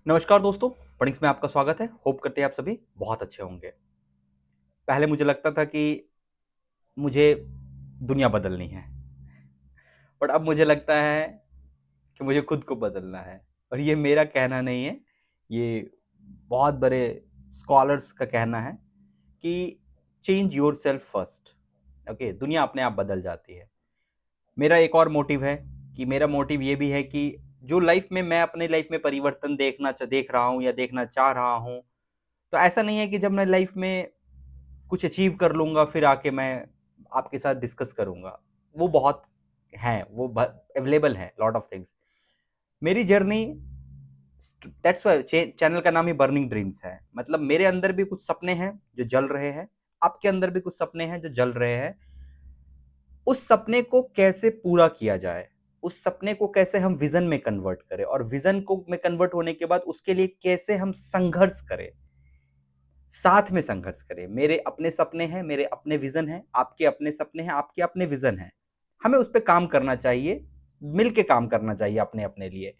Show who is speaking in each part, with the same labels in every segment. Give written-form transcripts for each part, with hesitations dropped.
Speaker 1: नमस्कार दोस्तों, पॉइंट्स में आपका स्वागत है। होप करते हैं आप सभी बहुत अच्छे होंगे। पहले मुझे लगता था कि मुझे दुनिया बदलनी है, बट अब मुझे लगता है कि मुझे खुद को बदलना है। और ये मेरा कहना नहीं है, ये बहुत बड़े स्कॉलर्स का कहना है कि चेंज योरसेल्फ फर्स्ट। ओके, दुनिया अपने आप बदल जाती है। मेरा एक और मोटिव है कि मेरा मोटिव ये भी है कि जो लाइफ में मैं अपने लाइफ में परिवर्तन देख रहा हूँ या देखना चाह रहा हूँ, तो ऐसा नहीं है कि जब मैं लाइफ में कुछ अचीव कर लूँगा फिर आके मैं आपके साथ डिस्कस करूँगा। वो बहुत हैं, वो अवेलेबल हैं लॉट ऑफ थिंग्स। मेरी जर्नी, दैट्स व्हाई चैनल का नाम ही बर्निंग ड्रीम्स है। मतलब मेरे अंदर भी कुछ सपने हैं जो जल रहे हैं, आपके अंदर भी कुछ सपने हैं जो जल रहे हैं। उस सपने को कैसे पूरा किया जाए, उस सपने को कैसे हम विजन में कन्वर्ट करें, और विजन को में कन्वर्ट होने के बाद उसके लिए कैसे हम संघर्ष करें, साथ में संघर्ष करें। मेरे अपने सपने हैं, मेरे अपने विजन हैं, आपके अपने सपने हैं, आपके अपने विजन हैं। हमें उस पर काम करना चाहिए, मिलके काम करना चाहिए अपने अपने लिए।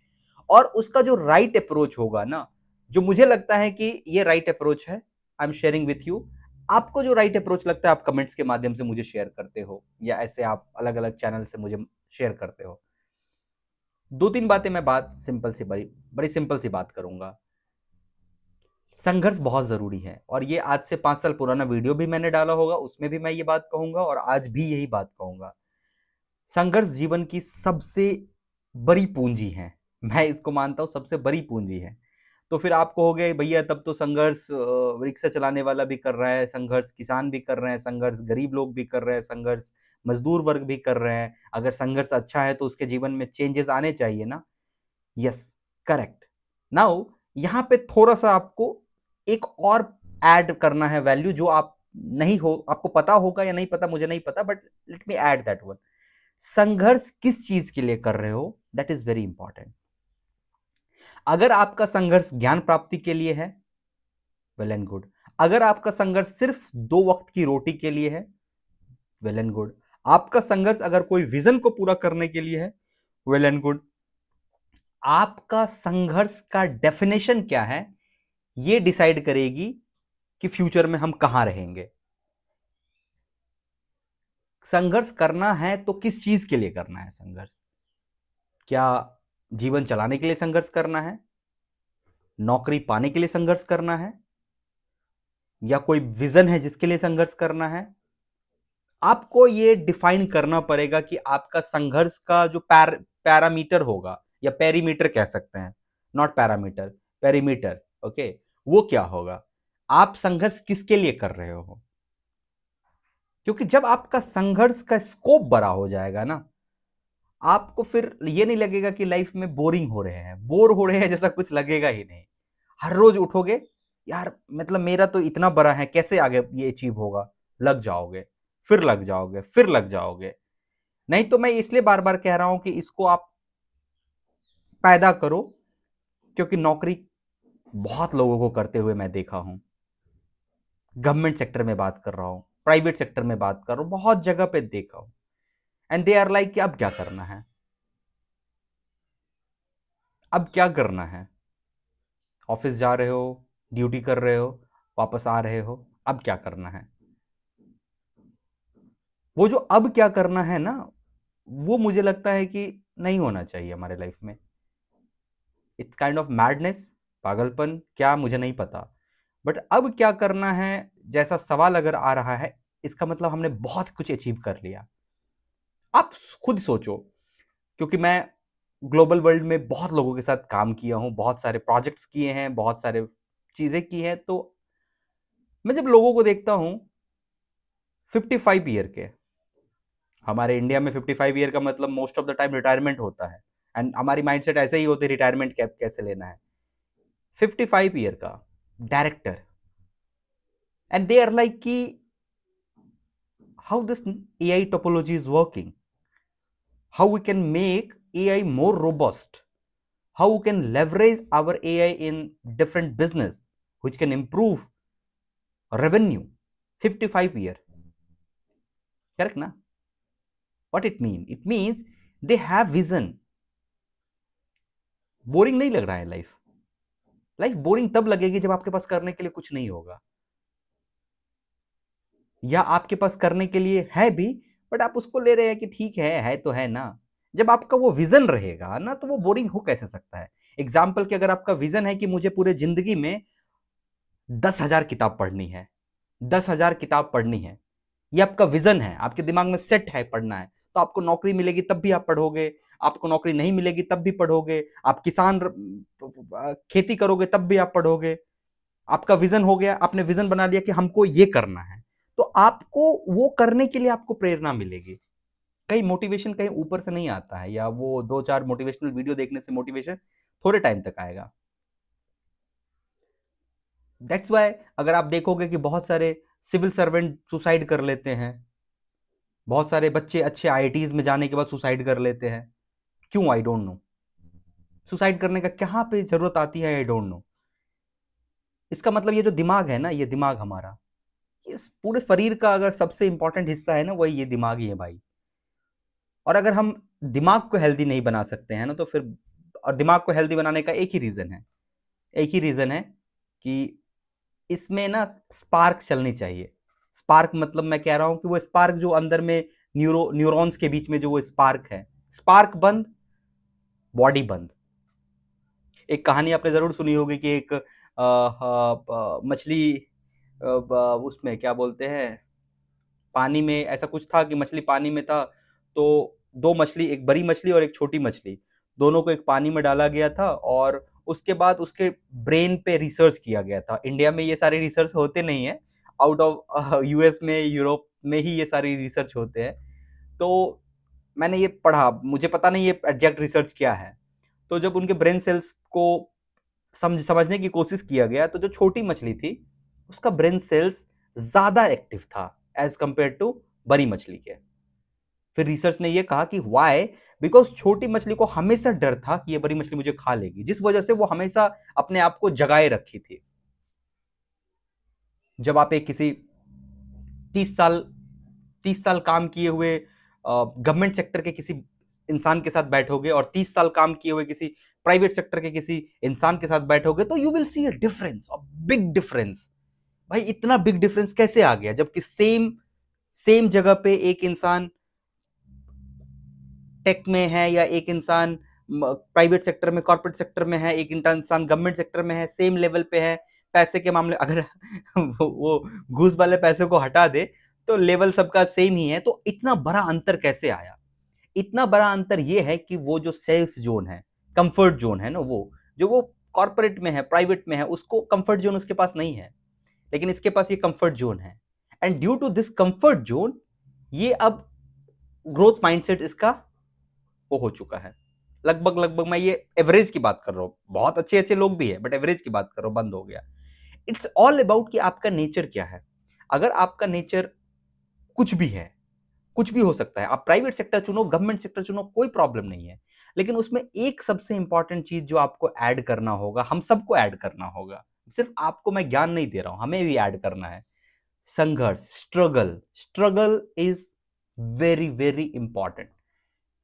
Speaker 1: और उसका जो राइट अप्रोच होगा ना, जो मुझे लगता है कि ये राइट अप्रोच है, I am sharing with you. आपको जो राइट अप्रोच लगता है आप कमेंट्स के माध्यम से मुझे शेयर करते हो, या ऐसे आप अलग अलग चैनल से मुझे शेयर करते हो। दो तीन बातें मैं बात सिंपल सी बड़ी बड़ी सिंपल सी बात करूंगा। संघर्ष बहुत जरूरी है, और ये आज से 5 साल पुराना वीडियो भी मैंने डाला होगा, उसमें भी मैं ये बात कहूंगा और आज भी यही बात कहूंगा। संघर्ष जीवन की सबसे बड़ी पूंजी है। मैं इसको मानता हूं सबसे बड़ी पूंजी है। तो फिर आप कहोगे भैया तब तो संघर्ष रिक्शा चलाने वाला भी कर रहा है, संघर्ष किसान भी कर रहे हैं, संघर्ष गरीब लोग भी कर रहे हैं, संघर्ष मजदूर वर्ग भी कर रहे हैं। अगर संघर्ष अच्छा है तो उसके जीवन में चेंजेस आने चाहिए ना। Yes, correct. नाउ यहाँ पे थोड़ा सा आपको एक और ऐड करना है वैल्यू, जो आप नहीं हो, आपको पता होगा या नहीं पता मुझे नहीं पता, but let me add that one. संघर्ष किस चीज के लिए कर रहे हो, दैट इज वेरी इंपॉर्टेंट। अगर आपका संघर्ष ज्ञान प्राप्ति के लिए है, वेल एंड गुड। अगर आपका संघर्ष सिर्फ 2 वक्त की रोटी के लिए है, वेल एंड गुड। आपका संघर्ष अगर कोई विजन को पूरा करने के लिए है, वेल एंड गुड। आपका संघर्ष का डेफिनेशन क्या है, ये डिसाइड करेगी कि फ्यूचर में हम कहां रहेंगे। संघर्ष करना है तो किस चीज के लिए करना है संघर्ष? क्या जीवन चलाने के लिए संघर्ष करना है, नौकरी पाने के लिए संघर्ष करना है, या कोई विजन है जिसके लिए संघर्ष करना है? आपको ये डिफाइन करना पड़ेगा कि आपका संघर्ष का जो पैरामीटर होगा, या पेरीमीटर कह सकते हैं, नॉट पैरामीटर, पेरीमीटर। ओके, वो क्या होगा, आप संघर्ष किसके लिए कर रहे हो। क्योंकि जब आपका संघर्ष का स्कोप बड़ा हो जाएगा ना, आपको फिर ये नहीं लगेगा कि लाइफ में बोरिंग हो रहे हैं, बोर हो रहे हैं जैसा कुछ लगेगा ही नहीं। हर रोज उठोगे, यार मतलब मेरा तो इतना बड़ा है, कैसे आगे ये अचीव होगा, लग जाओगे, फिर लग जाओगे, फिर लग जाओगे। नहीं तो मैं इसलिए बार बार कह रहा हूं कि इसको आप पैदा करो, क्योंकि नौकरी बहुत लोगों को करते हुए मैं देखा हूं। गवर्नमेंट सेक्टर में बात कर रहा हूं, प्राइवेट सेक्टर में बात कर रहा हूं, बहुत जगह पे देखा हूं। एंड दे आर लाइक कि अब क्या करना है, अब क्या करना है। ऑफिस जा रहे हो, ड्यूटी कर रहे हो, वापस आ रहे हो, अब क्या करना है। वो जो अब क्या करना है ना, वो मुझे लगता है कि नहीं होना चाहिए हमारे लाइफ में। इट्स काइंड ऑफ मैडनेस, पागलपन क्या, मुझे नहीं पता। बट अब क्या करना है जैसा सवाल अगर आ रहा है, इसका मतलब हमने बहुत कुछ अचीव कर लिया। आप खुद सोचो, क्योंकि मैं ग्लोबल वर्ल्ड में बहुत लोगों के साथ काम किया हूं, बहुत सारे प्रोजेक्ट्स किए हैं, बहुत सारे चीजें की हैं। तो मैं जब लोगों को देखता हूं 55 ईयर के, हमारे इंडिया में 55 ईयर का मतलब most of the time retirement होता है। एंड हमारी माइंडसेट ऐसे ही होती है, रिटायरमेंट कैसे लेना है। 55 ईयर का director, and they are like कि how this AI topology is working, how we can make AI more robust, how we can leverage our AI in different business which can improve revenue. 55 year, correct na? What it mean? It means they have vision. Boring नहीं लग रहा है life, life boring तब लगेगी जब आपके पास करने के लिए कुछ नहीं होगा, या आपके पास करने के लिए है भी बट आप उसको ले रहे हैं कि ठीक है तो है ना। जब आपका वो विजन रहेगा ना तो वो बोरिंग हो कैसे सकता है। एग्जाम्पल कि अगर आपका विजन है कि मुझे पूरे जिंदगी में 10,000 किताब पढ़नी है, 10,000 किताब पढ़नी है, ये आपका विजन है, आपके दिमाग में सेट है पढ़ना है, तो आपको नौकरी मिलेगी तब भी आप पढ़ोगे, आपको नौकरी नहीं मिलेगी तब भी पढ़ोगे, आप खेती करोगे तब भी आप पढ़ोगे। आपका विजन हो गया, आपने विजन बना लिया कि हमको ये करना है, तो आपको वो करने के लिए आपको प्रेरणा मिलेगी। कहीं मोटिवेशन कहीं ऊपर से नहीं आता है, या वो 2-4 मोटिवेशनल वीडियो देखने से मोटिवेशन थोड़े टाइम तक आएगा। दैट्स वाई अगर आप देखोगे कि बहुत सारे सिविल सर्वेंट सुसाइड कर लेते हैं, बहुत सारे बच्चे अच्छे आईआईटीज में जाने के बाद सुसाइड कर लेते हैं, क्यों? I don't know. सुसाइड करने का कहां पे जरूरत आती है? I don't know. इसका मतलब ये जो दिमाग है ना, ये दिमाग हमारा, इस पूरे शरीर का अगर सबसे इंपॉर्टेंट हिस्सा है ना, वही ये दिमाग ही है भाई। और अगर हम दिमाग को हेल्दी नहीं बना सकते हैं ना, तो फिर, और दिमाग को हेल्दी बनाने का एक ही रीजन है, एक ही रीजन है कि इसमें ना स्पार्क चलनी चाहिए। स्पार्क मतलब मैं कह रहा हूं कि वो स्पार्क जो अंदर में न्यूरॉन्स के बीच में जो वो स्पार्क है, स्पार्क बंद, बॉडी बंद। एक कहानी आपने जरूर सुनी होगी कि एक मछली, उसमें क्या बोलते हैं, पानी में ऐसा कुछ था कि मछली पानी में था, तो दो मछली, एक बड़ी मछली और एक छोटी मछली, दोनों को एक पानी में डाला गया था और उसके बाद उसके ब्रेन पे रिसर्च किया गया था। इंडिया में ये सारे रिसर्च होते नहीं है, आउट ऑफ यूएस में, यूरोप में ही ये सारी रिसर्च होते हैं। तो मैंने ये पढ़ा, मुझे पता नहीं ये एग्जैक्ट रिसर्च क्या है। तो जब उनके ब्रेन सेल्स को समझने की कोशिश किया गया, तो जो छोटी मछली थी उसका ब्रेन सेल्स ज्यादा एक्टिव था एज कंपेयर टू बड़ी मछली के। फिर रिसर्च ने ये कहा कि व्हाई, बिकॉज छोटी मछली को हमेशा डर था कि ये बड़ी मछली मुझे खा लेगी, जिस वजह से वो हमेशा अपने आप को जगाए रखी थी। जब आप एक किसी 30 साल 30 साल काम किए हुए गवर्नमेंट सेक्टर के किसी इंसान के साथ बैठोगे और 30 साल काम किए हुए किसी प्राइवेट सेक्टर के किसी इंसान के साथ बैठोगे, तो you will see a difference, a big difference. भाई इतना बिग डिफरेंस कैसे आ गया, जबकि सेम सेम जगह पे एक इंसान टेक में है, या एक इंसान प्राइवेट सेक्टर में, कॉर्पोरेट सेक्टर में है, एक इंसान गवर्नमेंट सेक्टर में है, सेम लेवल पे है। पैसे के मामले अगर वो घूस वाले पैसे को हटा दे तो लेवल सबका सेम ही है। तो इतना बड़ा अंतर कैसे आया? इतना बड़ा अंतर ये है कि वो जो सेफ जोन है, कंफर्ट जोन है ना, वो जो वो कॉर्पोरेट में है, प्राइवेट में है, उसको कंफर्ट जोन उसके पास नहीं है, लेकिन इसके पास ये कंफर्ट जोन है। And due to this comfort zone, ये अब ग्रोथ माइंडसेट इसका वो हो चुका है। लगभग लगभग मैं ये एवरेज की बात कर रहा हूं, बहुत अच्छे अच्छे लोग भी है बट एवरेज की बात कर रहा हूं, बंद हो गया। इट्स ऑल अबाउट कि आपका नेचर क्या है। अगर आपका नेचर कुछ भी है, कुछ भी हो सकता है, आप प्राइवेट सेक्टर चुनो, गवर्नमेंट सेक्टर चुनो, कोई प्रॉब्लम नहीं है, लेकिन उसमें एक सबसे इंपॉर्टेंट चीज जो आपको ऐड करना होगा, हम सबको ऐड करना होगा, सिर्फ आपको मैं ज्ञान नहीं दे रहा हूं, हमें भी ऐड करना है, संघर्ष, struggle. Struggle is very very important.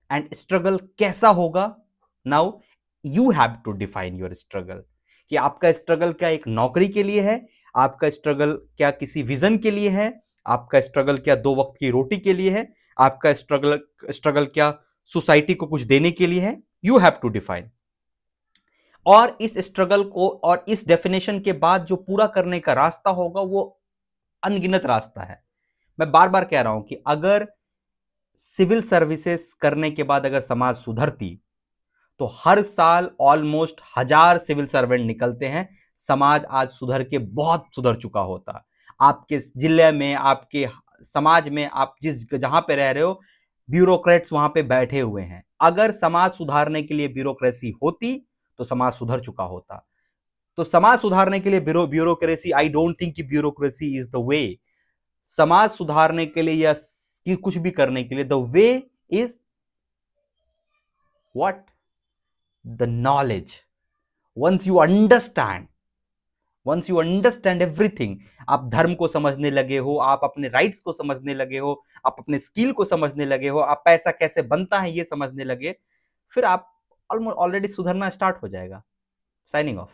Speaker 1: And struggle कैसा होगा? Now you have to define your struggle, कि आपका स्ट्रगल क्या एक नौकरी के लिए है, आपका स्ट्रगल क्या किसी विजन के लिए है, आपका स्ट्रगल क्या 2 वक्त की रोटी के लिए है, आपका स्ट्रगल क्या सोसाइटी को कुछ देने के लिए है। You have to define. और इस स्ट्रगल को और इस डेफिनेशन के बाद जो पूरा करने का रास्ता होगा वो अनगिनत रास्ता है। मैं बार बार कह रहा हूं कि अगर सिविल सर्विसेज करने के बाद अगर समाज सुधरती, तो हर साल ऑलमोस्ट 1,000 सिविल सर्वेंट निकलते हैं, समाज आज सुधर के बहुत सुधर चुका होता। आपके जिले में, आपके समाज में, आप जिस जहां पे रह रहे हो, ब्यूरोक्रेट्स वहां पे बैठे हुए हैं। अगर समाज सुधारने के लिए ब्यूरोक्रेसी होती तो समाज सुधर चुका होता। तो समाज सुधारने के लिए ब्यूरोक्रेसी, आई डोंट थिंक कि ब्यूरोक्रेसी इज द वे। समाज सुधारने के लिए या कि कुछ भी करने के लिए the way is what? The knowledge. Once you understand, once you understand everything, आप धर्म को समझने लगे हो, आप अपने राइट्स को समझने लगे हो, आप अपने स्किल को समझने लगे हो, आप पैसा कैसे बनता है ये समझने लगे, फिर आप ऑलरेडी सुधरना स्टार्ट हो जाएगा। Signing off.